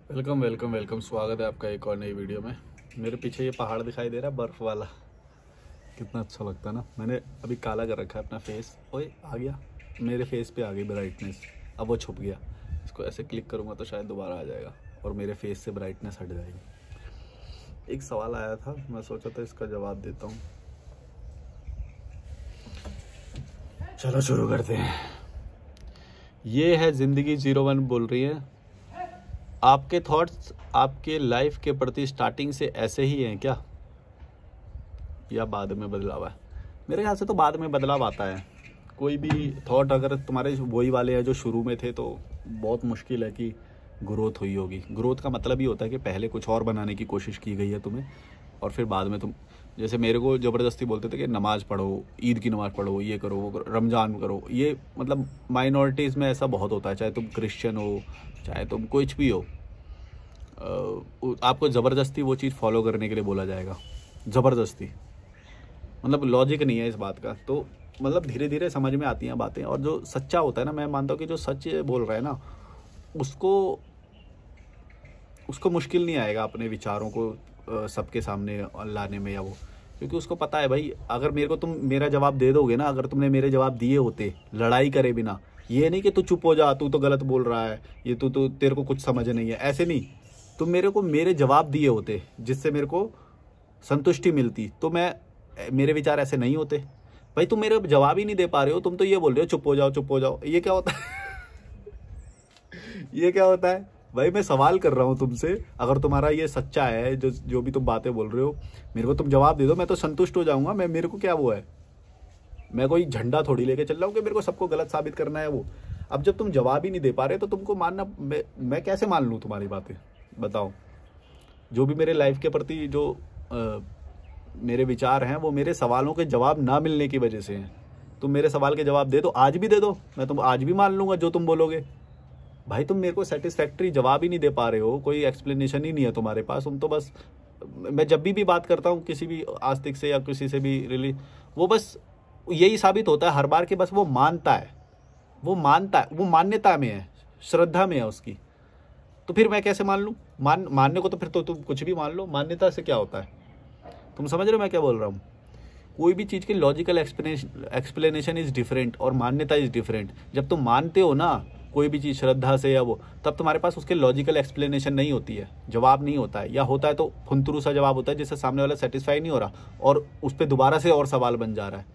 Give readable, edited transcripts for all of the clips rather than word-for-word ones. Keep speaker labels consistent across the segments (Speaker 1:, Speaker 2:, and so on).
Speaker 1: Welcome welcome welcome. स्वागत है आपका एक और नई वीडियो में। मेरे पीछे ये पहाड़ दिखाई दे रहा है, बर्फ़ वाला। कितना अच्छा लगता है ना। मैंने अभी काला कर रखा है अपना फेस। ओए आ गया, मेरे फेस पे आ गई ब्राइटनेस। अब वो छुप गया। इसको ऐसे क्लिक करूँगा तो शायद दोबारा आ जाएगा और मेरे फेस से ब्राइटनेस हट जाएगी। एक सवाल आया था, मैं सोचा था इसका जवाब देता हूँ। चलो शुरू करते हैं। ये है ज़िंदगी 01 बोल रही है, आपके थॉट्स आपके लाइफ के प्रति स्टार्टिंग से ऐसे ही हैं क्या, या बाद में बदलाव है? मेरे ख्याल से तो बाद में बदलाव आता है। कोई भी थॉट अगर तुम्हारे वही वाले हैं जो शुरू में थे तो बहुत मुश्किल है कि ग्रोथ हुई होगी। ग्रोथ का मतलब ही होता है कि पहले कुछ और बनाने की कोशिश की गई है तुम्हें और फिर बाद में तुम, जैसे मेरे को ज़बरदस्ती बोलते थे कि नमाज पढ़ो, ईद की नमाज़ पढ़ो, ये करो वो करो, रमज़ान करो। ये मतलब माइनॉरिटीज़ में ऐसा बहुत होता है, चाहे तुम क्रिश्चियन हो चाहे तुम कुछ भी हो, आपको ज़बरदस्ती वो चीज़ फॉलो करने के लिए बोला जाएगा। ज़बरदस्ती मतलब लॉजिक नहीं है इस बात का। तो मतलब धीरे धीरे समझ में आती हैं बातें। और जो सच्चा होता है ना, मैं मानता हूँ कि जो सच बोल रहा है ना, उसको उसको मुश्किल नहीं आएगा अपने विचारों को सबके सामने लाने में या वो, क्योंकि उसको पता है भाई, अगर मेरे को तुम मेरा जवाब दे दोगे ना, अगर तुमने मेरे जवाब दिए होते लड़ाई करे बिना, ये नहीं कि तू चुप हो जा, तू तो गलत बोल रहा है, ये तू तेरे को कुछ समझ नहीं है, ऐसे नहीं। तुम मेरे को मेरे जवाब दिए होते जिससे मेरे को संतुष्टि मिलती, तो मेरे विचार ऐसे नहीं होते। भाई तुम मेरे जवाब ही नहीं दे पा रहे हो, तुम तो ये बोल रहे हो चुप हो जाओ चुप हो जाओ। ये क्या होता है? ये क्या होता है भाई? मैं सवाल कर रहा हूँ तुमसे, अगर तुम्हारा ये सच्चा है, जो भी तुम बातें बोल रहे हो, मेरे को तुम जवाब दे दो, मैं तो संतुष्ट हो जाऊंगा। मेरे को क्या वो है, मैं कोई झंडा थोड़ी लेके चल रहा हूँ कि मेरे को सबको गलत साबित करना है वो। अब जब तुम जवाब ही नहीं दे पा रहे तो तुमको मानना, मैं कैसे मान लूँ तुम्हारी बातें? बताओ। जो भी मेरे लाइफ के प्रति जो मेरे विचार हैं वो मेरे सवालों के जवाब ना मिलने की वजह से हैं। तुम मेरे सवाल के जवाब दे दो, आज भी दे दो, मैं तुम आज भी मान लूंगा जो तुम बोलोगे। भाई तुम मेरे को सेटिस्फैक्ट्री जवाब ही नहीं दे पा रहे हो, कोई एक्सप्लेनेशन ही नहीं है तुम्हारे पास। तुम तो बस, मैं जब भी बात करता हूँ किसी भी आस्तिक से या किसी से भी रिली, वो बस यही साबित होता है हर बार कि बस वो मानता है, वो मानता है, वो मान्यता में है, श्रद्धा में है उसकी। तो फिर मैं कैसे मान लूँ? मानने को तो फिर तो तुम कुछ भी मान लो, मान्यता से क्या होता है? तुम समझ रहे हो मैं क्या बोल रहा हूँ? कोई भी चीज़ की लॉजिकल एक्सप्लेनेशन इज़ डिफरेंट और मान्यता इज़ डिफरेंट। जब तुम मानते हो ना कोई भी चीज़ श्रद्धा से या वो, तब तुम्हारे पास उसके लॉजिकल एक्सप्लेनेशन नहीं होती है, जवाब नहीं होता है, या होता है तो फुंतरू सा जवाब होता है जिससे सामने वाला सेटिस्फाई नहीं हो रहा और उस पर दोबारा से और सवाल बन जा रहा है।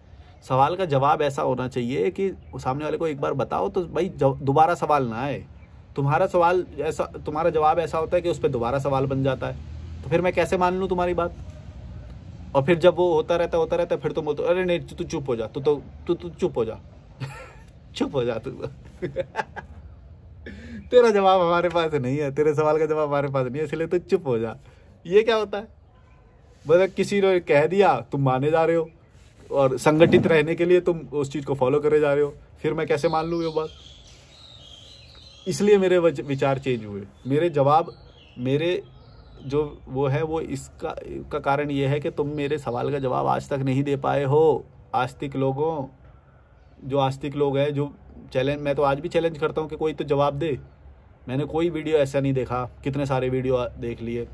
Speaker 1: सवाल का जवाब ऐसा होना चाहिए कि सामने वाले को एक बार बताओ तो भाई दोबारा सवाल ना आए। तुम्हारा सवाल ऐसा, तुम्हारा जवाब ऐसा होता है कि उस पर दोबारा सवाल बन जाता है। तो फिर मैं कैसे मान लूँ तुम्हारी बात? और फिर जब वो होता रहता है फिर तुम बोलते अरे नहीं तू चुप हो जा, तू चुप हो जा। चुप हो जा तू। तेरा जवाब हमारे पास नहीं है, तेरे सवाल का जवाब हमारे पास नहीं है, इसलिए तू चुप हो जा। ये क्या होता है? मतलब किसी ने कह दिया तुम माने जा रहे हो और संगठित रहने के लिए तुम उस चीज को फॉलो करे जा रहे हो। फिर मैं कैसे मान लूँ ये बात? इसलिए मेरे विचार चेंज हुए, मेरे जवाब, मेरे जो वो है वो इसका कारण ये है कि तुम मेरे सवाल का जवाब आज तक नहीं दे पाए हो। आस्तिक लोगों, जो आस्तिक लोग हैं, जो चैलेंज, मैं तो आज भी चैलेंज करता हूँ कि कोई तो जवाब दे। मैंने कोई वीडियो ऐसा नहीं देखा, कितने सारे वीडियो देख लिए,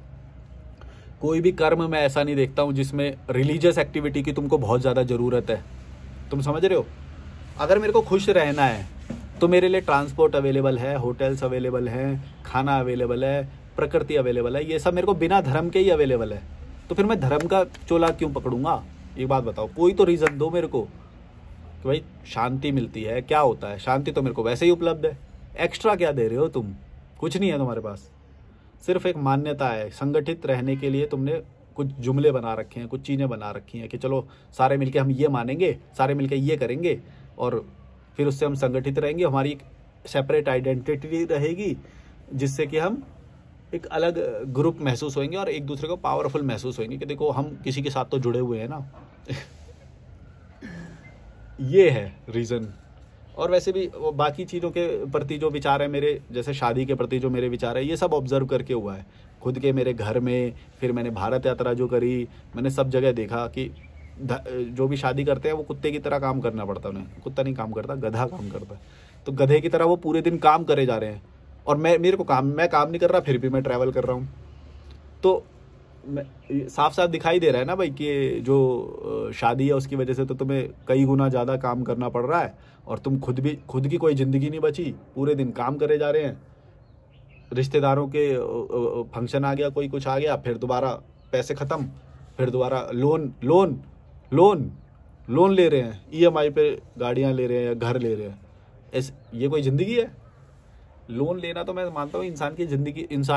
Speaker 1: कोई भी कर्म मैं ऐसा नहीं देखता हूँ जिसमें रिलीजियस एक्टिविटी की तुमको बहुत ज़्यादा ज़रूरत है। तुम समझ रहे हो? अगर मेरे को खुश रहना है तो मेरे लिए ट्रांसपोर्ट अवेलेबल है, होटल्स अवेलेबल हैं, खाना अवेलेबल है, प्रकृति अवेलेबल है, ये सब मेरे को बिना धर्म के ही अवेलेबल है। तो फिर मैं धर्म का चोला क्यों पकड़ूंगा? एक बात बताओ, कोई तो रीज़न दो मेरे को कि भाई शांति मिलती है, क्या होता है? शांति तो मेरे को वैसे ही उपलब्ध है, एक्स्ट्रा क्या दे रहे हो तुम? कुछ नहीं है तुम्हारे पास, सिर्फ एक मान्यता है। संगठित रहने के लिए तुमने कुछ जुमले बना रखे हैं, कुछ चीज़ें बना रखी हैं कि चलो सारे मिलके हम ये मानेंगे, सारे मिलके ये करेंगे और फिर उससे हम संगठित रहेंगे, हमारी एक सेपरेट आइडेंटिटी रहेगी जिससे कि हम एक अलग ग्रुप महसूस होंगे और एक दूसरे को पावरफुल महसूस होंगे कि देखो हम किसी के साथ तो जुड़े हुए हैं ना। ये है रीज़न। और वैसे भी बाकी चीज़ों के प्रति जो विचार है मेरे, जैसे शादी के प्रति जो मेरे विचार है, ये सब ऑब्जर्व करके हुआ है खुद के मेरे घर में। फिर मैंने भारत यात्रा जो करी, मैंने सब जगह देखा कि जो भी शादी करते हैं वो कुत्ते की तरह काम करना पड़ता है उन्हें। कुत्ता नहीं काम करता, गधा काम करता है। तो गधे की तरह वो पूरे दिन काम करे जा रहे हैं। और मैं काम नहीं कर रहा, फिर भी मैं ट्रैवल कर रहा हूँ। तो साफ साफ दिखाई दे रहा है ना भाई कि जो शादी है उसकी वजह से तो तुम्हें कई गुना ज़्यादा काम करना पड़ रहा है, और तुम खुद की कोई ज़िंदगी नहीं बची, पूरे दिन काम करे जा रहे हैं। रिश्तेदारों के फंक्शन आ गया, कोई कुछ आ गया, फिर दोबारा पैसे ख़त्म, फिर दोबारा लोन लोन लोन लोन ले रहे हैं, EMI पे गाड़ियाँ ले रहे हैं या घर ले रहे हैं। ये कोई ज़िंदगी है? लोन लेना तो मैं मानता हूँ इंसान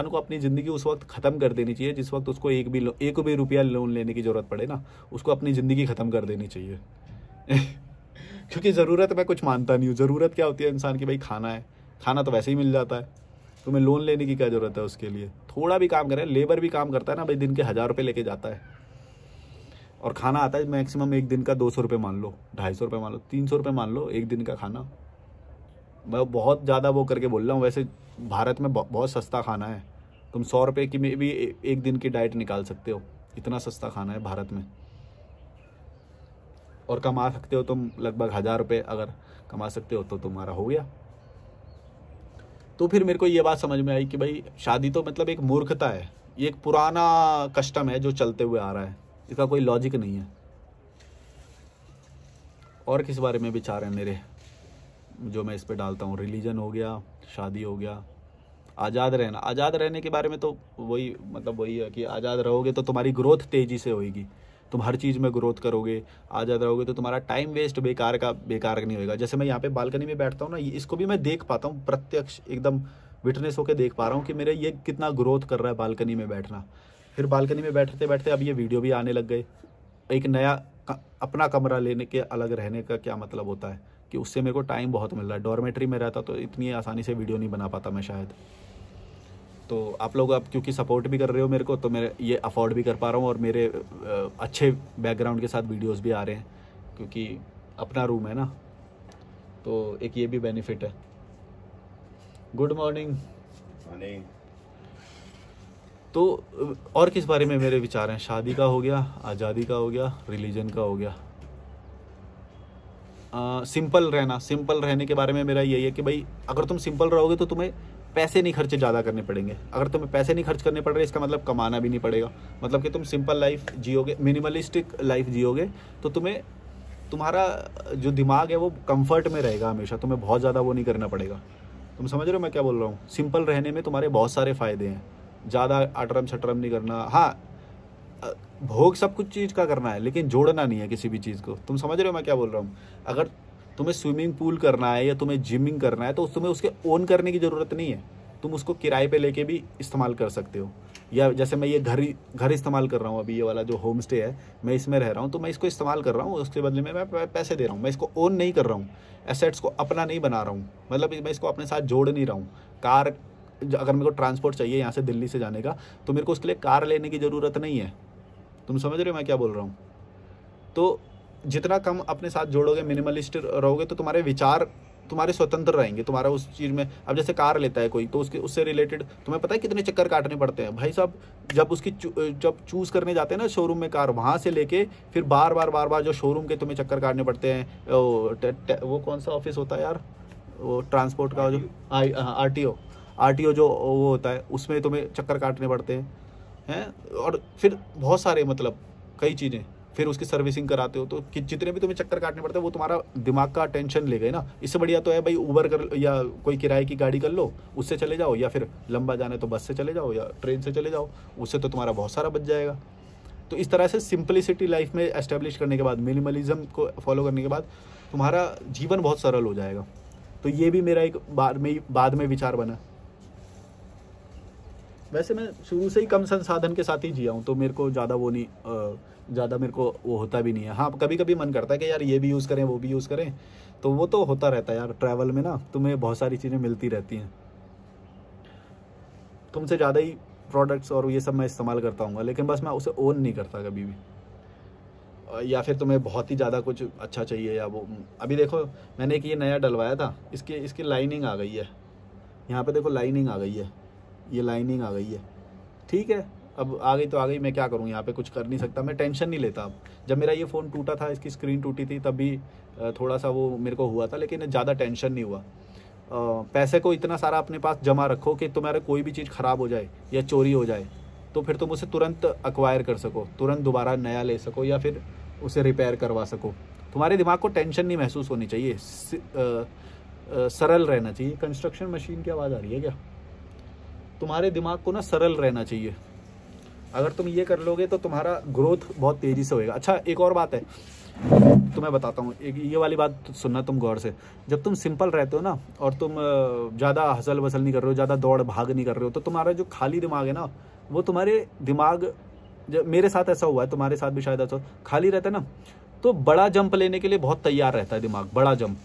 Speaker 1: को अपनी ज़िंदगी उस वक्त ख़त्म कर देनी चाहिए जिस वक्त उसको एक भी रुपया लोन लेने की ज़रूरत पड़े ना, उसको अपनी ज़िंदगी ख़त्म कर देनी चाहिए। क्योंकि ज़रूरत मैं कुछ मानता नहीं हूँ। ज़रूरत क्या होती है इंसान की? भाई खाना है, खाना तो वैसे ही मिल जाता है, तुम्हें लोन लेने की क्या ज़रूरत है उसके लिए? थोड़ा भी काम करें, लेबर भी काम करता है ना भाई, दिन के 1000 रुपये लेके जाता है, और खाना आता है मैक्सिमम एक दिन का 200 रुपये मान लो, 250 रुपये मान लो, 300 रुपये मान लो एक दिन का खाना। मैं बहुत ज़्यादा वो करके बोल रहा हूँ, वैसे भारत में बहुत सस्ता खाना है। तुम 100 रुपये की में भी एक दिन की डाइट निकाल सकते हो, इतना सस्ता खाना है भारत में। और कमा सकते हो तुम लगभग 1000 रुपये, अगर कमा सकते हो तो तुम्हारा हो गया। तो फिर मेरे को ये बात समझ में आई कि भाई शादी तो मतलब एक मूर्खता है, ये एक पुराना कस्टम है जो चलते हुए आ रहा है, इसका कोई लॉजिक नहीं है। और किस बारे में विचार है मेरे जो मैं इस पे डालता हूँ? रिलीजन हो गया, शादी हो गया, आज़ाद रहना। आज़ाद रहने के बारे में तो वही है कि आज़ाद रहोगे तो तुम्हारी ग्रोथ तेज़ी से होगी, तुम हर चीज़ में ग्रोथ करोगे। आज़ाद रहोगे तो तुम्हारा टाइम वेस्ट बेकार नहीं होगा। जैसे मैं यहाँ पे बालकनी में बैठता हूँ ना, इसको भी मैं देख पाता हूँ, प्रत्यक्ष एकदम विटनेस होकर देख पा रहा हूँ कि मेरे ये कितना ग्रोथ कर रहा है बालकनी में बैठना। फिर बालकनी में बैठते बैठते अब ये वीडियो भी आने लग गए। एक नया अपना कमरा लेने के अलग रहने का क्या मतलब होता है कि उससे मेरे को टाइम बहुत मिल रहा है। डॉर्मेट्री में रहता तो इतनी आसानी से वीडियो नहीं बना पाता मैं शायद। तो आप लोग अब क्योंकि सपोर्ट भी कर रहे हो मेरे को, तो मेरे ये अफोर्ड भी कर पा रहा हूँ, और मेरे अच्छे बैकग्राउंड के साथ वीडियोस भी आ रहे हैं, क्योंकि अपना रूम है ना, तो एक ये भी बेनिफिट है। Good morning. तो और किस बारे में मेरे विचार हैं? शादी का हो गया, आज़ादी का हो गया, रिलीजन का हो गया। सिंपल रहने के बारे में मेरा यही है कि भाई अगर तुम सिंपल रहोगे तो तुम्हें पैसे नहीं खर्चे ज़्यादा करने पड़ेंगे। अगर तुम्हें पैसे नहीं खर्च करने पड़ रहे, इसका मतलब कमाना भी नहीं पड़ेगा। मतलब कि तुम सिंपल लाइफ जियोगे, मिनिमलिस्टिक लाइफ जियोगे, तो तुम्हारा जो दिमाग है वो कंफर्ट में रहेगा हमेशा, तुम्हें बहुत ज़्यादा वो नहीं करना पड़ेगा। तुम समझ रहे हो मैं क्या बोल रहा हूँ? सिंपल रहने में तुम्हारे बहुत सारे फ़ायदे हैं। ज़्यादा अटरम शटरम नहीं करना। हाँ, भोग सब कुछ चीज़ का करना है, लेकिन जोड़ना नहीं है किसी भी चीज़ को। तुम समझ रहे हो मैं क्या बोल रहा हूँ? अगर तुम्हें स्विमिंग पूल करना है या तुम्हें जिमिंग करना है तो तुम्हें उसके ओन करने की ज़रूरत नहीं है, तुम उसको किराए पे लेके भी इस्तेमाल कर सकते हो। या जैसे मैं ये घर इस्तेमाल कर रहा हूँ, अभी ये वाला जो होम स्टे है मैं इसमें रह रहा हूँ, तो मैं इसको इस्तेमाल कर रहा हूँ, उसके बदले में मैं पैसे दे रहा हूँ। मैं इसको ओन नहीं कर रहा हूँ, एसेट्स को अपना नहीं बना रहा हूँ, मतलब मैं इसको अपने साथ जोड़ नहीं रहा हूँ। कार, अगर मेरे को ट्रांसपोर्ट चाहिए यहाँ से दिल्ली से जाने का, तो मेरे को उसके लिए कार लेने की ज़रूरत नहीं है। तुम समझ रहे हो मैं क्या बोल रहा हूँ? तो जितना कम अपने साथ जोड़ोगे, मिनिमलिस्ट रहोगे, तो तुम्हारे विचार तुम्हारे स्वतंत्र रहेंगे, तुम्हारा उस चीज़ में। अब जैसे कार लेता है कोई, तो उससे रिलेटेड तुम्हें पता है कितने चक्कर काटने पड़ते हैं भाई साहब। जब चूज़ करने जाते हैं ना शोरूम में कार, वहाँ से लेके फिर बार बार जो शोरूम के तुम्हें चक्कर काटने पड़ते हैं। वो कौन सा ऑफिस होता है यार, वो ट्रांसपोर्ट का जो RTO जो वो होता है, उसमें तुम्हें चक्कर काटने पड़ते हैं। और फिर बहुत सारे मतलब कई चीज़ें, फिर उसकी सर्विसिंग कराते हो, तो जितने भी तुम्हें चक्कर काटने पड़ते हैं वो तुम्हारा दिमाग का टेंशन ले गए ना। इससे बढ़िया तो है भाई उबर कर या कोई किराए की गाड़ी कर लो, उससे चले जाओ, या फिर लंबा जाने तो बस से चले जाओ या ट्रेन से चले जाओ, उससे तो तुम्हारा बहुत सारा बच जाएगा। तो इस तरह से सिंपलिसिटी लाइफ में एस्टेब्लिश करने के बाद, मिनिमलिज्म को फॉलो करने के बाद तुम्हारा जीवन बहुत सरल हो जाएगा। तो ये भी मेरा एक बाद में विचार बना। वैसे मैं शुरू से ही कम संसाधन के साथ ही जिया हूँ, तो मेरे को ज़्यादा वो नहीं, ज़्यादा मेरे को वो होता भी नहीं है। हाँ, कभी कभी मन करता है कि यार ये भी यूज़ करें वो भी यूज़ करें, तो वो तो होता रहता है यार। ट्रैवल में ना तुम्हें बहुत सारी चीज़ें मिलती रहती हैं, तुमसे ज़्यादा ही प्रोडक्ट्स और ये सब मैं इस्तेमाल करता हूँ, लेकिन बस मैं उसे ओन नहीं करता कभी भी। या फिर तुम्हें बहुत ही ज़्यादा कुछ अच्छा चाहिए, या वो अभी देखो मैंने एक ये नया डलवाया था, इसकी लाइनिंग आ गई है, यहाँ पे देखो लाइनिंग आ गई है, ये लाइनिंग आ गई है, ठीक है। अब आ गई तो आ गई, मैं क्या करूँ, यहाँ पे कुछ कर नहीं सकता, मैं टेंशन नहीं लेता अब। जब मेरा ये फ़ोन टूटा था, इसकी स्क्रीन टूटी थी, तब भी थोड़ा सा वो मेरे को हुआ था, लेकिन ज़्यादा टेंशन नहीं हुआ। पैसे को इतना सारा अपने पास जमा रखो कि तुम्हारा कोई भी चीज़ ख़राब हो जाए या चोरी हो जाए तो फिर तुम उसे तुरंत अक्वायर कर सको, तुरंत दोबारा नया ले सको या फिर उसे रिपेयर करवा सको। तुम्हारे दिमाग को टेंशन नहीं महसूस होनी चाहिए, सरल रहना चाहिए। कंस्ट्रक्शन मशीन की आवाज़ आ रही है क्या? तुम्हारे दिमाग को ना सरल रहना चाहिए। अगर तुम ये कर लोगे तो तुम्हारा ग्रोथ बहुत तेज़ी से होएगा। अच्छा, एक और बात है तुम्हें बताता हूँ, एक ये वाली बात सुनना तुम गौर से। जब तुम सिंपल रहते हो ना और तुम ज़्यादा हसल वसल नहीं कर रहे हो, ज़्यादा दौड़ भाग नहीं कर रहे हो, तो तुम्हारा जो खाली दिमाग है ना, वो तुम्हारे दिमाग, जब मेरे साथ ऐसा हुआ है, तुम्हारे साथ भी शायद ऐसा, खाली रहता है ना तो बड़ा जंप लेने के लिए बहुत तैयार रहता है दिमाग। बड़ा जंप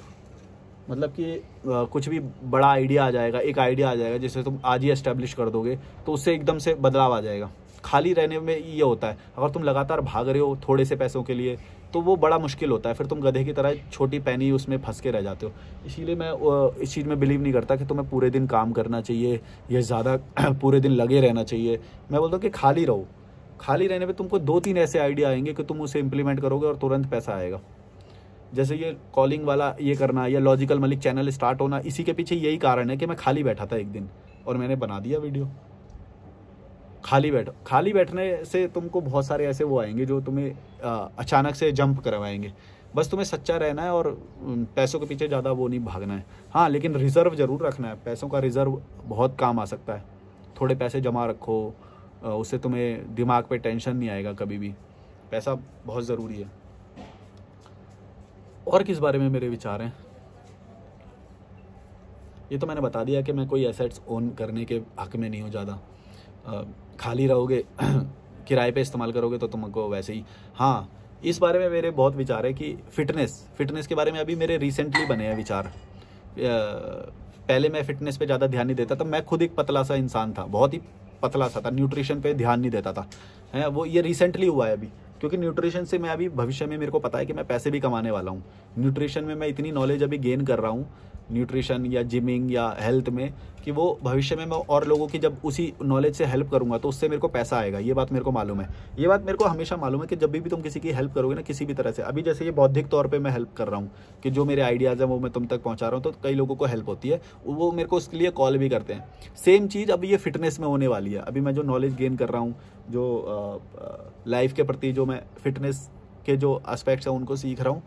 Speaker 1: मतलब कि कुछ भी बड़ा आइडिया आ जाएगा, एक आइडिया आ जाएगा जिसे तुम आज ही एस्टेब्लिश कर दोगे तो उससे एकदम से बदलाव आ जाएगा। खाली रहने में ये होता है, अगर तुम लगातार भाग रहे हो थोड़े से पैसों के लिए तो वो बड़ा मुश्किल होता है, फिर तुम गधे की तरह छोटी पैनी उसमें फंस के रह जाते हो। इसीलिए मैं इस चीज़ में बिलीव नहीं करता कि तुम्हें पूरे दिन काम करना चाहिए या ज़्यादा पूरे दिन लगे रहना चाहिए। मैं बोलता हूँ कि खाली रहो। खाली रहने पे तुमको 2-3 ऐसे आइडिया आएंगे कि तुम उसे इम्प्लीमेंट करोगे और तुरंत पैसा आएगा। जैसे ये कॉलिंग वाला ये करना या लॉजिकल मलिक चैनल स्टार्ट होना, इसी के पीछे यही कारण है कि मैं खाली बैठा था एक दिन और मैंने बना दिया वीडियो। खाली बैठने से तुमको बहुत सारे ऐसे वो आएंगे जो तुम्हें अचानक से जंप करवाएंगे। बस तुम्हें सच्चा रहना है और पैसों के पीछे ज़्यादा वो नहीं भागना है। हाँ, लेकिन रिज़र्व ज़रूर रखना है। पैसों का रिज़र्व बहुत काम आ सकता है। थोड़े पैसे जमा रखो, उससे तुम्हें दिमाग पे टेंशन नहीं आएगा कभी भी। पैसा बहुत ज़रूरी है। और किस बारे में मेरे विचार हैं, ये तो मैंने बता दिया कि मैं कोई एसेट्स ओन करने के हक में नहीं हूँ ज़्यादा। खाली रहोगे किराए पे इस्तेमाल करोगे तो तुमको वैसे ही। हाँ, इस बारे में मेरे बहुत विचार है कि फिटनेस के बारे में अभी मेरे रिसेंटली बने हैं विचार। पहले मैं फिटनेस पे ज़्यादा ध्यान नहीं देता था। मैं खुद एक पतला सा इंसान था, बहुत ही पतला सा था, न्यूट्रिशन पे ध्यान नहीं देता था। है वो ये रिसेंटली हुआ है अभी, क्योंकि न्यूट्रिशन से मैं अभी भविष्य में मेरे को पता है कि मैं पैसे भी कमाने वाला हूँ। न्यूट्रिशन में मैं इतनी नॉलेज अभी गेन कर रहा हूँ, न्यूट्रिशन या जिमिंग या हेल्थ में, कि वो भविष्य में मैं और लोगों की जब उसी नॉलेज से हेल्प करूंगा तो उससे मेरे को पैसा आएगा। ये बात मेरे को मालूम है। ये बात मेरे को हमेशा मालूम है कि जब भी तुम किसी की हेल्प करोगे ना किसी भी तरह से, अभी जैसे ये बौद्धिक तौर पे मैं हेल्प कर रहा हूँ कि जो मेरे आइडियाज़ हैं वो मैं तुम तक पहुँचा रहा हूँ, तो कई लोगों को हेल्प होती है, वो मेरे को उसके लिए कॉल भी करते हैं। सेम चीज़ अभी ये फिटनेस में होने वाली है। अभी मैं जो नॉलेज गेन कर रहा हूँ, जो लाइफ के प्रति जो मैं फिटनेस के जो एस्पेक्ट्स हैं उनको सीख रहा हूँ,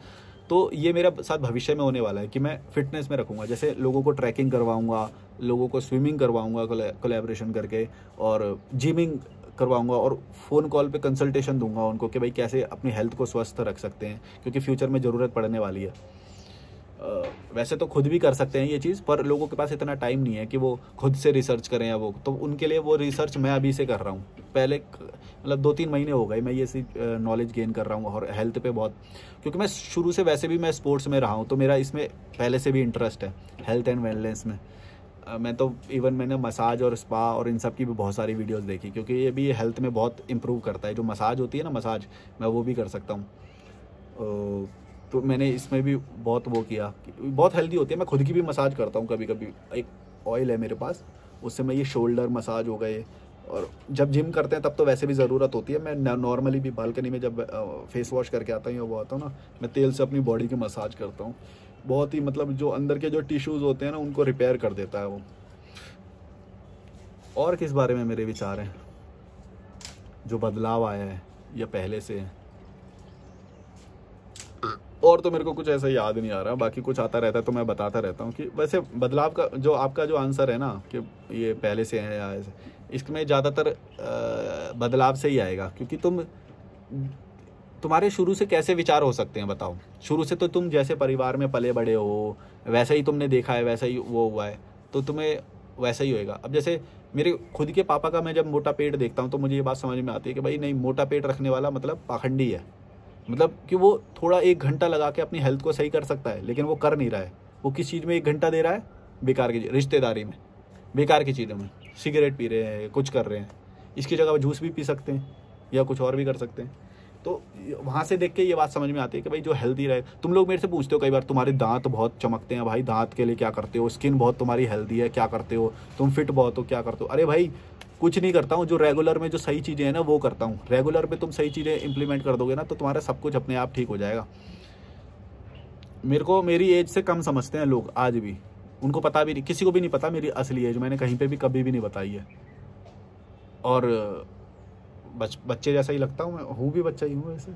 Speaker 1: तो ये मेरा साथ भविष्य में होने वाला है कि मैं फिटनेस में रखूँगा। जैसे लोगों को ट्रैकिंग करवाऊँगा, लोगों को स्विमिंग करवाऊँगा कोलैबोरेशन करके, और जिमिंग करवाऊँगा, और फ़ोन कॉल पे कंसल्टेशन दूंगा उनको कि भाई कैसे अपनी हेल्थ को स्वस्थ रख सकते हैं, क्योंकि फ्यूचर में ज़रूरत पड़ने वाली है। वैसे तो खुद भी कर सकते हैं ये चीज़, पर लोगों के पास इतना टाइम नहीं है कि वो खुद से रिसर्च करें या वो, तो उनके लिए वो रिसर्च मैं अभी से कर रहा हूँ। पहले मतलब 2-3 महीने हो गए मैं ये सी नॉलेज गेन कर रहा हूँ, और हेल्थ पे बहुत, क्योंकि मैं शुरू से वैसे भी मैं स्पोर्ट्स में रहा हूँ, तो मेरा इसमें पहले से भी इंटरेस्ट है हेल्थ एंड वेलनेस में। मैं तो इवन मैंने मसाज और स्पा और इन सब की भी बहुत सारी वीडियोस देखी, क्योंकि ये भी हेल्थ में बहुत इंप्रूव करता है। जो मसाज होती है ना, मसाज, मैं वो भी कर सकता हूँ, तो मैंने इसमें भी बहुत वो किया, बहुत हेल्दी होती है। मैं खुद की भी मसाज करता हूँ कभी कभी, एक ऑयल है मेरे पास, उससे मैं ये शोल्डर मसाज हो गए, और जब जिम करते हैं तब तो वैसे भी ज़रूरत होती है। मैं नॉर्मली भी बालकनी में जब फेस वॉश करके आता हूँ या वो आता हूँ ना, मैं तेल से अपनी बॉडी की मसाज करता हूँ। बहुत ही मतलब जो अंदर के जो टिश्यूज़ होते हैं ना उनको रिपेयर कर देता है वो। और किस बारे में मेरे विचार हैं, जो बदलाव आया है या पहले से है, और तो मेरे को कुछ ऐसा याद नहीं आ रहा। बाकी कुछ आता रहता है तो मैं बताता रहता हूँ कि वैसे बदलाव का जो आपका जो आंसर है ना कि ये पहले से है या ऐसे, इसमें ज़्यादातर बदलाव से ही आएगा, क्योंकि तुम्हारे शुरू से कैसे विचार हो सकते हैं बताओ। शुरू से तो तुम जैसे परिवार में पले बड़े हो, वैसा ही तुमने देखा है, वैसा ही वो हुआ है, तो तुम्हें वैसा ही होएगा। अब जैसे मेरे खुद के पापा का मैं जब मोटा पेट देखता हूँ तो मुझे ये बात समझ में आती है कि भाई नहीं, मोटा पेट रखने वाला मतलब पाखंडी है। मतलब कि वो थोड़ा 1 घंटा लगा के अपनी हेल्थ को सही कर सकता है, लेकिन वो कर नहीं रहा है। वो किस चीज़ में 1 घंटा दे रहा है? बेकार की रिश्तेदारी में, बेकार की चीज़ों में, सिगरेट पी रहे हैं, कुछ कर रहे हैं। इसकी जगह वो जूस भी पी सकते हैं या कुछ और भी कर सकते हैं। तो वहाँ से देख के ये बात समझ में आती है कि भाई जो हेल्दी रहे। तुम लोग मेरे से पूछते हो कई बार, तुम्हारे दांत बहुत चमकते हैं भाई, दांत के लिए क्या करते हो? स्किन बहुत तुम्हारी हेल्दी है, क्या करते हो? तुम फिट बहुत हो, क्या करते हो? अरे भाई कुछ नहीं करता हूँ, जो रेगुलर में जो सही चीज़ें हैं ना वो करता हूँ। रेगुलर में तुम सही चीज़ें इंप्लीमेंट कर दोगे ना तो तुम्हारा सब कुछ अपने आप ठीक हो जाएगा। मेरे को मेरी एज से कम समझते हैं लोग आज भी, उनको पता भी नहीं, किसी को भी नहीं पता मेरी असली एज, मैंने कहीं पे भी कभी भी नहीं बताई है। और बच्चे जैसा ही लगता हूँ, मैं हूँ भी बच्चा ही हूँ वैसे।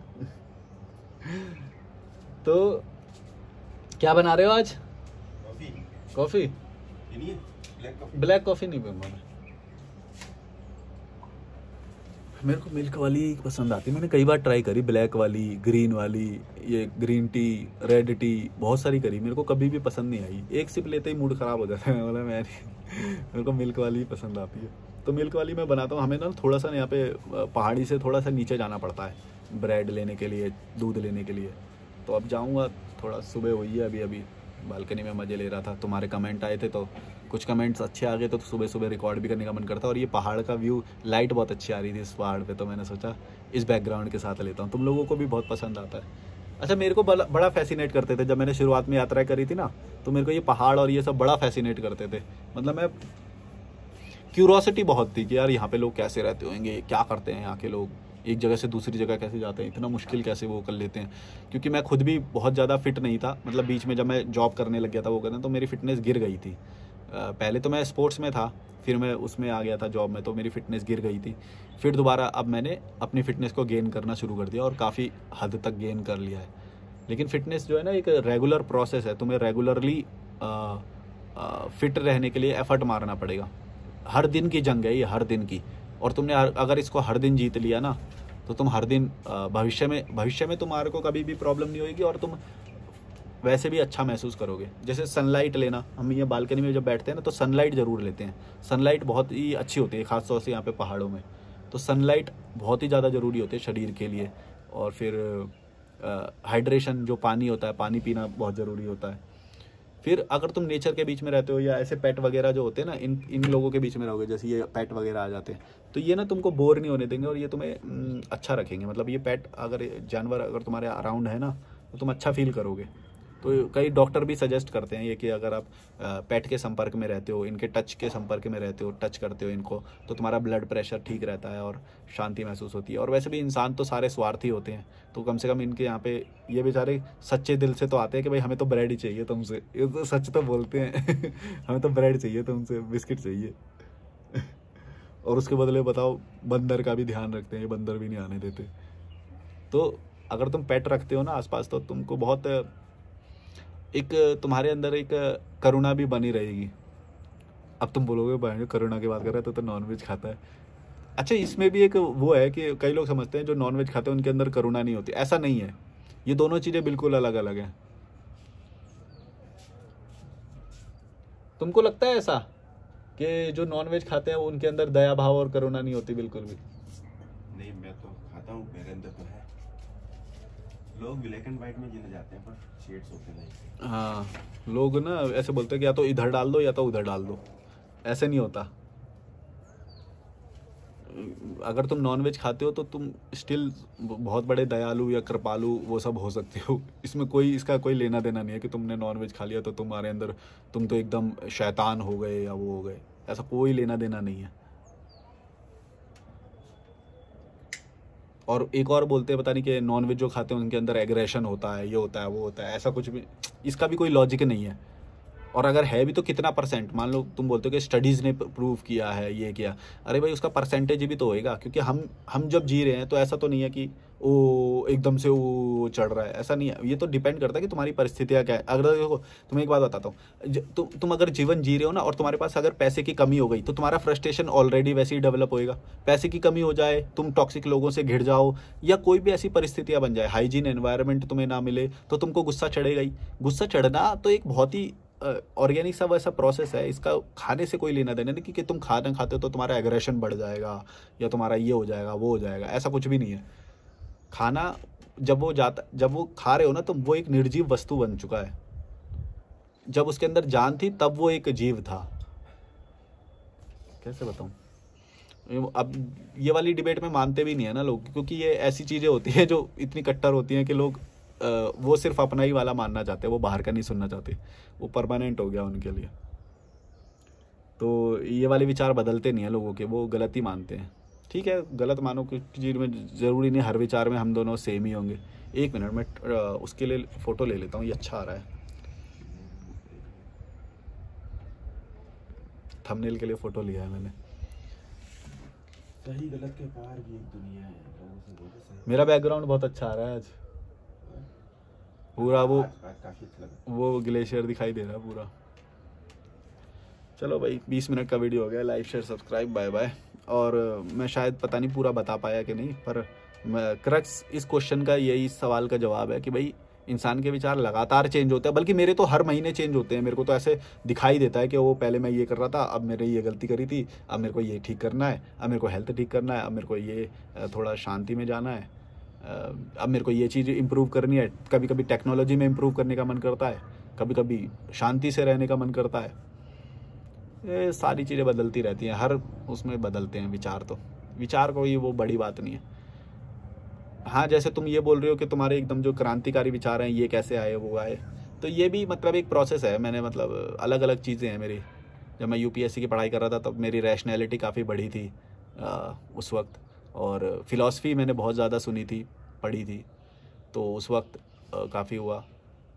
Speaker 1: तो क्या बना रहे हो आज? कॉफ़ी? ब्लैक कॉफ़ी नहीं पीऊँगा मैं, मेरे को मिल्क वाली पसंद आती है। मैंने कई बार ट्राई करी, ब्लैक वाली, ग्रीन वाली, ये ग्रीन टी, रेड टी, बहुत सारी करी, मेरे को कभी भी पसंद नहीं आई। एक सिप लेते ही मूड ख़राब हो जाता है, बोला मैं नहीं, मेरे को मिल्क वाली ही पसंद आती है। तो मिल्क वाली मैं बनाता हूँ। हमें ना थोड़ा सा यहाँ पे पहाड़ी से थोड़ा सा नीचे जाना पड़ता है ब्रेड लेने के लिए, दूध लेने के लिए। तो अब जाऊँगा, थोड़ा सुबह हुई है, अभी अभी बालकनी में मज़े ले रहा था। तुम्हारे कमेंट आए थे तो कुछ कमेंट्स अच्छे आ गए, तो सुबह सुबह रिकॉर्ड भी करने का मन करता है। और ये पहाड़ का व्यू, लाइट बहुत अच्छी आ रही थी इस पहाड़ पे, तो मैंने सोचा इस बैकग्राउंड के साथ लेता हूँ, तुम लोगों को भी बहुत पसंद आता है। अच्छा, मेरे को बड़ा फैसिनेट करते थे जब मैंने शुरुआत में यात्रा करी थी ना, तो मेरे को ये पहाड़ और ये सब बड़ा फैसिनेट करते थे। मतलब मैं क्यूरोसिटी बहुत थी कि यार यहाँ पे लोग कैसे रहते होंगे, क्या करते हैं यहाँ के लोग, एक जगह से दूसरी जगह कैसे जाते हैं, इतना मुश्किल कैसे वो कर लेते हैं। क्योंकि मैं खुद भी बहुत ज़्यादा फिट नहीं था, मतलब बीच में जब मैं जॉब करने लग गया था वो करना, तो मेरी फिटनेस गिर गई थी। पहले तो मैं स्पोर्ट्स में था, फिर मैं उसमें आ गया था जॉब में, तो मेरी फ़िटनेस गिर गई थी। फिर दोबारा अब मैंने अपनी फ़िटनेस को गेन करना शुरू कर दिया और काफ़ी हद तक गेन कर लिया है। लेकिन फ़िटनेस जो है ना, एक रेगुलर प्रोसेस है, तुम्हें रेगुलरली फिट रहने के लिए एफर्ट मारना पड़ेगा। हर दिन की जंग है ये, हर दिन की। और तुमने अगर इसको हर दिन जीत लिया ना, तो तुम हर दिन भविष्य में तुम्हारे को कभी भी प्रॉब्लम नहीं होगी और तुम वैसे भी अच्छा महसूस करोगे। जैसे सनलाइट लेना, हम ये बालकनी में जब बैठते हैं ना, तो सनलाइट ज़रूर लेते हैं। सनलाइट बहुत ही अच्छी होती है, ख़ास तौर से यहाँ पे पहाड़ों में। तो सनलाइट बहुत ही ज़्यादा ज़रूरी होती है शरीर के लिए। और फिर हाइड्रेशन, जो पानी होता है, पानी पीना बहुत ज़रूरी होता है। फिर अगर तुम नेचर के बीच में रहते हो या ऐसे पेट वगैरह जो होते हैं ना, इन लोगों के बीच में रहोगे, जैसे ये पेट वगैरह आ जाते हैं, तो ये ना तुमको बोर नहीं होने देंगे और ये तुम्हें अच्छा रखेंगे। मतलब ये पेट, अगर जानवर अगर तुम्हारे अराउंड है ना, तो तुम अच्छा फील करोगे। तो कई डॉक्टर भी सजेस्ट करते हैं ये कि अगर आप पेट के संपर्क में रहते हो, इनके टच के संपर्क में रहते हो, टच करते हो इनको, तो तुम्हारा ब्लड प्रेशर ठीक रहता है और शांति महसूस होती है। और वैसे भी इंसान तो सारे स्वार्थी होते हैं, तो कम से कम इनके यहाँ पे ये बेचारे सच्चे दिल से तो आते हैं कि भाई हमें तो ब्रेड ही चाहिए तुमसे, ये तो सच तो बोलते हैं हमें तो ब्रेड चाहिए तुमसे, बिस्किट चाहिए और उसके बदले बताओ, बंदर का भी ध्यान रखते हैं, ये बंदर भी नहीं आने देते। तो अगर तुम पेट रखते हो ना आसपास, तो तुमको बहुत एक तुम्हारे अंदर एक करुणा भी बनी रहेगी। अब तुम बोलोगे भाई करुणा की बात कर रहा है तो नॉनवेज खाता है। अच्छा, इसमें भी एक वो है कि कई लोग समझते हैं जो नॉनवेज खाते हैं उनके अंदर करुणा नहीं होती। ऐसा नहीं है, ये दोनों चीज़ें बिल्कुल अलग अलग हैं। तुमको लगता है ऐसा कि जो नॉनवेज खाते हैं उनके अंदर दया भाव और करुणा नहीं होती? बिल्कुल भी
Speaker 2: नहीं, मैं तो खाता हूँ, मेरे अंदर तो है। लोग ब्लैक एंड व्हाइट में जीने जाते हैं पर शेड्स होते नहीं।
Speaker 1: हाँ, लोग ना ऐसे बोलते हैं कि या तो इधर डाल दो या तो उधर डाल दो, ऐसे नहीं होता। अगर तुम नॉनवेज खाते हो तो तुम स्टिल बहुत बड़े दयालु या कृपालु वो सब हो सकते हो। इसमें इसका कोई लेना देना नहीं है कि तुमने नॉनवेज खा लिया तो तुम्हारे अंदर तुम तो एकदम शैतान हो गए या वो हो गए, ऐसा कोई लेना देना नहीं है। और एक और बोलते हैं, पता नहीं कि नॉनवेज जो खाते हैं उनके अंदर एग्रेशन होता है, ये होता है, वो होता है, ऐसा कुछ भी, इसका भी कोई लॉजिक नहीं है। और अगर है भी तो कितना %? मान लो तुम बोलते हो कि स्टडीज़ ने प्रूव किया है, ये किया, अरे भाई उसका परसेंटेज भी तो होएगा। क्योंकि हम जब जी रहे हैं तो ऐसा तो नहीं है कि ओ एकदम से वो चढ़ रहा है, ऐसा नहीं है। ये तो डिपेंड करता है कि तुम्हारी परिस्थितियाँ क्या है। अगर देखो, तुम्हें एक बात बताता हूँ, तुम अगर जीवन जी रहे हो ना और तुम्हारे पास अगर पैसे की कमी हो गई, तो तुम्हारा फ्रस्ट्रेशन ऑलरेडी वैसे ही डेवलप होएगा। पैसे की कमी हो जाए, तुम टॉक्सिक लोगों से घिर जाओ, या कोई भी ऐसी परिस्थितियाँ बन जाए, हाइजीन एनवायरनमेंट तुम्हें ना मिले, तो तुमको गुस्सा चढ़ेगा ही। गुस्सा चढ़ना तो एक बहुत ही ऑर्गेनिक सा वैसा प्रोसेस है, इसका खाने से कोई लेना देना नहीं कि तुम खाना खाते हो तो तुम्हारा एग्रेशन बढ़ जाएगा या तुम्हारा ये हो जाएगा, वो हो जाएगा, ऐसा कुछ भी नहीं है। खाना जब वो खा रहे हो ना, तो वो एक निर्जीव वस्तु बन चुका है। जब उसके अंदर जान थी तब वो एक जीव था। कैसे बताऊं? अब ये वाली डिबेट में मानते भी नहीं है ना लोग, क्योंकि ये ऐसी चीज़ें होती है जो इतनी कट्टर होती हैं कि लोग वो सिर्फ अपना ही वाला मानना चाहते हैं, वो बाहर का नहीं सुनना चाहते, वो परमानेंट हो गया उनके लिए। तो ये वाले विचार बदलते नहीं है लोगों के, वो गलत ही मानते हैं। ठीक है, गलत मानो, किसी चीज़ में ज़रूरी नहीं हर विचार में हम दोनों सेम ही होंगे। एक मिनट, मैं उसके लिए फ़ोटो ले लेता हूँ, ये अच्छा आ रहा है। थंबनेल के लिए फ़ोटो लिया है मैंने।
Speaker 2: सही गलत के पार भी एक दुनिया है, लोगों से बोलो सही।
Speaker 1: मेरा बैकग्राउंड बहुत अच्छा आ रहा है आज, पूरा वो
Speaker 2: आज काफी अच्छा लगा।
Speaker 1: वो ग्लेशियर दिखाई दे रहा है पूरा। चलो भाई 20 मिनट का वीडियो हो गया, like share subscribe bye bye. और मैं शायद पता नहीं पूरा बता पाया कि नहीं, पर क्रक्स इस क्वेश्चन का यही सवाल का जवाब है कि भाई इंसान के विचार लगातार चेंज होते हैं, बल्कि मेरे तो हर महीने चेंज होते हैं। मेरे को तो ऐसे दिखाई देता है कि वो पहले मैं ये कर रहा था, अब मैंने ये गलती करी थी, अब मेरे को ये ठीक करना है, अब मेरे को हेल्थ ठीक करना है, अब मेरे को ये थोड़ा शांति में जाना है, अब मेरे को ये चीज़ इम्प्रूव करनी है। कभी कभी टेक्नोलॉजी में इम्प्रूव करने का मन करता है, कभी कभी शांति से रहने का मन करता है। ये सारी चीज़ें बदलती रहती हैं, हर उसमें बदलते हैं विचार। तो विचार कोई वो बड़ी बात नहीं है। हाँ, जैसे तुम ये बोल रहे हो कि तुम्हारे एकदम जो क्रांतिकारी विचार हैं ये कैसे आए वो आए, तो ये भी मतलब एक प्रोसेस है। मैंने मतलब अलग अलग चीज़ें हैं मेरी। जब मैं यूपीएससी की पढ़ाई कर रहा था तब मेरी रैशनैलिटी काफ़ी बढ़ी थी उस वक्त, और फिलॉसफी मैंने बहुत ज़्यादा सुनी थी, पढ़ी थी, तो उस वक्त काफ़ी हुआ।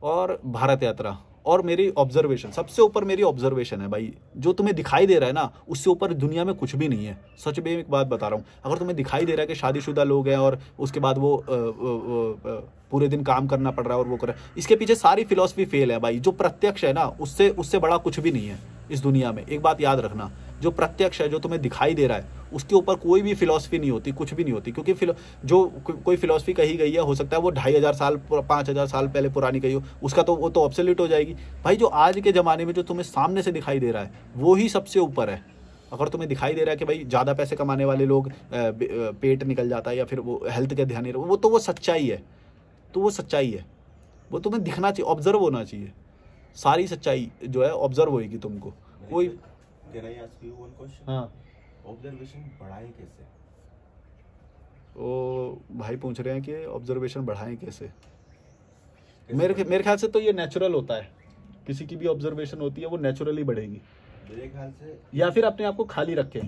Speaker 1: और भारत यात्रा और मेरी ऑब्जर्वेशन, सबसे ऊपर मेरी ऑब्जर्वेशन है भाई। जो तुम्हें दिखाई दे रहा है ना, उससे ऊपर दुनिया में कुछ भी नहीं है। सच में एक बात बता रहा हूँ, अगर तुम्हें दिखाई दे रहा है कि शादीशुदा लोग हैं और उसके बाद वो पूरे दिन काम करना पड़ रहा है और वो कर रहा है, इसके पीछे सारी फिलॉसफी फेल है भाई। जो प्रत्यक्ष है ना, उससे बड़ा कुछ भी नहीं है इस दुनिया में। एक बात याद रखना, जो प्रत्यक्ष है, जो तुम्हें दिखाई दे रहा है, उसके ऊपर कोई भी फिलॉसफी नहीं होती, कुछ भी नहीं होती। क्योंकि जो कोई फिलॉसफी कही गई है, हो सकता है वो 2500 साल 5000 साल पहले पुरानी कही हो, उसका तो वो तो ऑब्सोल्यूट हो जाएगी भाई। जो आज के ज़माने में जो तुम्हें सामने से दिखाई दे रहा है वो ही सबसे ऊपर है। अगर तुम्हें दिखाई दे रहा है कि भाई ज़्यादा पैसे कमाने वाले लोग पेट निकल जाता है या फिर वो हेल्थ के ध्यान नहीं, वो तो वो सच्चाई है, तो वो सच्चाई है, वो तुम्हें दिखना चाहिए, ऑब्जर्व होना चाहिए। सारी सच्चाई जो है ऑब्जर्व होएगी तुमको। कोई
Speaker 2: हाँ, ऑब्जर्वेशन बढ़ाएं कैसे?
Speaker 1: वो भाई पूछ रहे हैं कि ऑब्जर्वेशन बढ़ाएं कैसे। मेरे ख्याल से तो ये नेचुरल होता है, किसी की भी ऑब्जर्वेशन होती है वो नेचुरली बढ़ेगी।
Speaker 2: मेरे ख्याल से
Speaker 1: या फिर अपने आप को खाली रखें।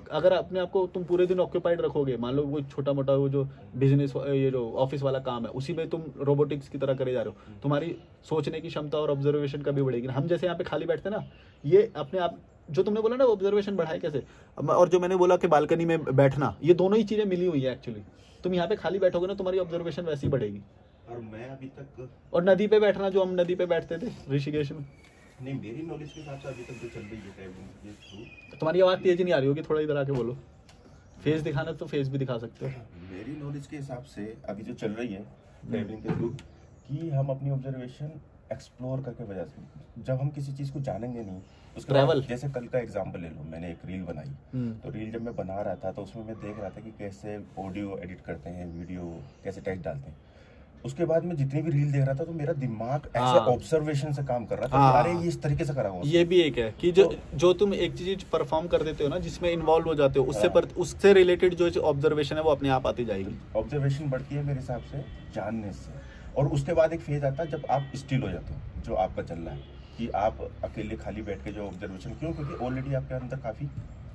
Speaker 1: अगर अपने आप को तुम पूरे दिन ऑक्यूपाइड रखोगे, मान लो वो छोटा मोटा वो जो बिजनेस, ये जो ऑफिस वाला काम है, उसी में तुम रोबोटिक्स की तरह करे जा रहे हो, तुम्हारी सोचने की क्षमता और ऑब्जर्वेशन कभी बढ़ेगी। हम जैसे यहाँ पे खाली बैठते हैं ना, ये अपने आप जो तुमने बोला ना ऑब्जर्वेशन बढ़ाए कैसे, और जो मैंने बोला कि बालकनी में बैठना, ये दोनों ही चीजें मिली हुई है एक्चुअली। तुम यहाँ पे खाली बैठोगे ना, तुम्हारी ऑब्जर्वेशन वैसी बढ़ेगी।
Speaker 2: और मैं अभी तक,
Speaker 1: और नदी पे बैठना, जो हम नदी पे बैठते थे ऋषिकेश में,
Speaker 2: नहीं, मेरी नॉलेज के हिसाब से अभी तक जो चल रही है ट्रैवलिंग के थ्रू।
Speaker 1: तुम्हारी आवाज तेज नहीं आ रही होगी, थोड़ा इधर आके बोलो। फेस दिखाना तो फेस भी दिखा सकते हो।
Speaker 2: मेरी नॉलेज के हिसाब से अभी जो चल रही है ट्रैवलिंग के थ्रू, कि हम अपनी ऑब्जर्वेशन एक्सप्लोर करके वजह से, जब हम किसी चीज को जानेंगे नहीं, उसके
Speaker 1: ट्रैवल,
Speaker 2: जैसे कल का एग्जांपल ले लो, मैंने एक रील बनाई, तो रील जब मैं बना रहा था तो उसमें मैं देख रहा था कि कैसे ऑडियो एडिट करते हैं, वीडियो कैसे टेक्स्ट डालते हैं। उसके बाद मैं जितनी भी रील देख रहा था तो मेरा दिमाग ऐसे ऑब्जर्वेशन से काम कर रहा था, अरे ये इस तरीके से करा हुआ।
Speaker 1: ये भी एक है कि जो तुम एक चीज परफॉर्म कर देते हो ना, जिसमें इन्वॉल्व हो जाते हो, उससे रिलेटेड जो ऑब्जर्वेशन है वो अपने आप आती जाएगी।
Speaker 2: ऑब्जर्वेशन बढ़ती है मेरे हिसाब से जानने से, और उसके बाद एक फेज आता है जब आप स्टिल हो जाते हो, जो आपका चल रहा है, कि आप अकेले खाली बैठ के जो ऑब्जर्वेशन, क्यों, क्योंकि ऑलरेडी आपके अंदर काफी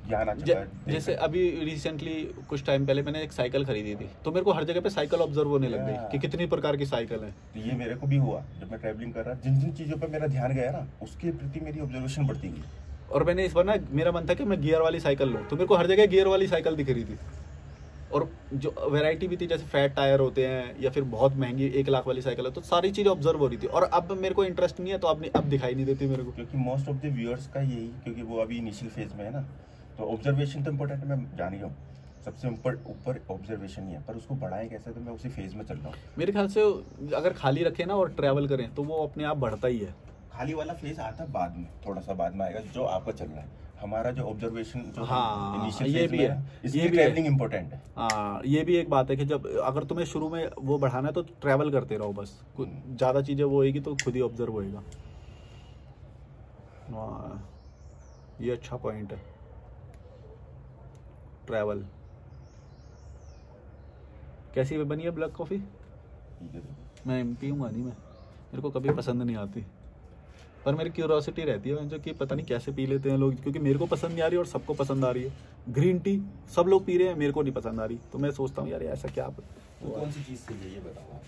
Speaker 2: ज्ञान आ चुका है।
Speaker 1: जैसे अभी रिसेंटली कुछ टाइम पहले मैंने एक साइकिल खरीदी थी, तो मेरे को हर जगह पे साइकिल ऑब्जर्व होने लग गई कि कितनी प्रकार की साइकिल है।
Speaker 2: तो ये मेरे को भी हुआ, जब मैं ट्रैवलिंग कर रहा, जिन जिन चीजों पर मेरा ध्यान गया ना, उसके प्रति मेरी ऑब्जर्वेशन बढ़ती गई।
Speaker 1: और मैंने इस बार ना, मेरा मन था कि मैं गियर वाली साइकिल लूँ, तो मेरे को हर जगह गियर वाली साइकिल दिख रही थी, और जो वैरायटी भी थी, जैसे फैट टायर होते हैं या फिर बहुत महंगी 1 लाख वाली साइकिल है, तो सारी चीज़ें ऑब्जर्व हो रही थी। और अब मेरे को इंटरेस्ट नहीं है, तो अब दिखाई नहीं देती मेरे को,
Speaker 2: क्योंकि मोस्ट ऑफ द व्यूअर्स का यही, क्योंकि वो अभी इनिशियल फेज में है ना, तो ऑब्जर्वेशन तो इम्पोर्टेंट है, मैं जान रहा हूँ, सबसे ऊपर ऑब्जर्वेशन ही है, पर उसको बढ़ाएं कैसे, तो मैं उसी फेज में चल रहा हूँ।
Speaker 1: मेरे ख्याल से अगर खाली रखें ना और ट्रैवल करें तो वो अपने आप बढ़ता ही है।
Speaker 2: खाली वाला फेज आता बाद में, थोड़ा सा बाद में आएगा, जो आपका चल रहा है। हमारा जो ऑब्जर्वेशन जो
Speaker 1: ये भी है,
Speaker 2: इसलिए ट्रैवलिंग इम्पोर्टेंट है।
Speaker 1: हाँ, ये भी एक बात है कि जब अगर तुम्हें शुरू में वो बढ़ाना है तो ट्रैवल करते रहो बस, ज़्यादा चीज़ें वो होएगी तो खुद ही ऑब्जर्व होएगा। ये अच्छा पॉइंट है, ट्रैवल। कैसी बनी है ब्लैक कॉफ़ी? मैं पीऊँगा नहीं, मेरे को कभी पसंद नहीं आती, पर मेरी क्यूरोसिटी रहती है जो कि पता नहीं कैसे पी लेते हैं लोग, क्योंकि मेरे को पसंद नहीं आ रही और सबको पसंद आ रही है। ग्रीन टी सब लोग पी रहे हैं, मेरे को नहीं पसंद आ रही, तो मैं सोचता हूँ यार ऐसा क्या।
Speaker 2: तो कौन सी चीज़ सही है ये बताओ?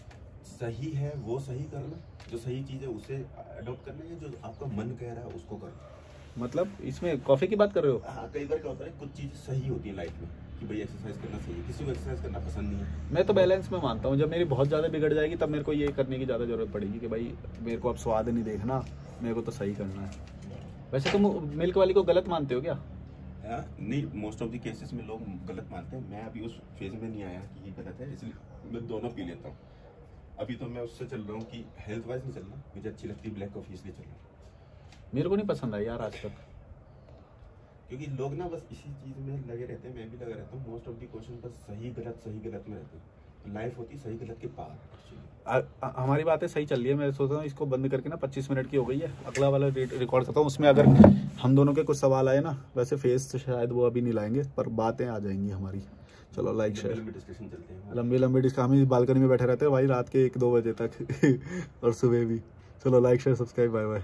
Speaker 2: सही है वो सही करना, जो सही चीज़ है उसे अडॉप्ट करना, या जो आपका मन कह रहा है उसको करना?
Speaker 1: मतलब इसमें कॉफी की बात कर रहे हो?
Speaker 2: हाँ, कई बार क्या होता है कुछ चीज़ सही होती है लाइफ में कि भाई एक्सरसाइज करना सही है, किसी को एक्सरसाइज करना पसंद नहीं है।
Speaker 1: मैं तो बैलेंस में मानता हूँ, जब मेरी बहुत ज़्यादा बिगड़ जाएगी तब मेरे को ये करने की ज़्यादा ज़रूरत पड़ेगी कि भाई मेरे को अब स्वाद नहीं देखना, मेरे को तो सही करना है। वैसे तुम मिल्क वाली को गलत मानते हो क्या?
Speaker 2: हाँ, नहीं, मोस्ट ऑफ द केसेस में लोग गलत मानते हैं। मैं अभी उस फेज में नहीं आया कि ये गलत है, इसलिए मैं दोनों पी लेता हूँ। अभी तो मैं उससे चल रहा हूँ कि हेल्थ वाइज नहीं चल रहा, मुझे अच्छी लगती है ब्लैक कॉफ़ी इसलिए चल रहा हूँ।
Speaker 1: मेरे को नहीं पसंद आई यार आज तक,
Speaker 2: क्योंकि लोग ना बस इसी चीज़ में लगे रहते हैं, मैं भी लगा रहता हूँ। मोस्ट ऑफ द क्वेश्चन बस सही गलत में रहते हैं। तो लाइफ होती सही गलत के पार।
Speaker 1: हमारी बातें सही चल रही है। मैं सोच रहा हूँ इसको बंद करके ना 25 मिनट की हो गई है, अगला वाला रिकॉर्ड करता हूँ। उसमें अगर हम दोनों के कुछ सवाल आए ना, वैसे फेस तो शायद वो अभी नहीं लाएंगे, पर बातें आ जाएंगी हमारी। चलो लाइक शेयर,
Speaker 2: डिस्कशन चलते हैं,
Speaker 1: लंबी डिस्कशन। हम ही बालकनी में बैठे रहते हैं भाई रात के 1-2 बजे तक और सुबह भी। चलो like share subscribe, bye bye.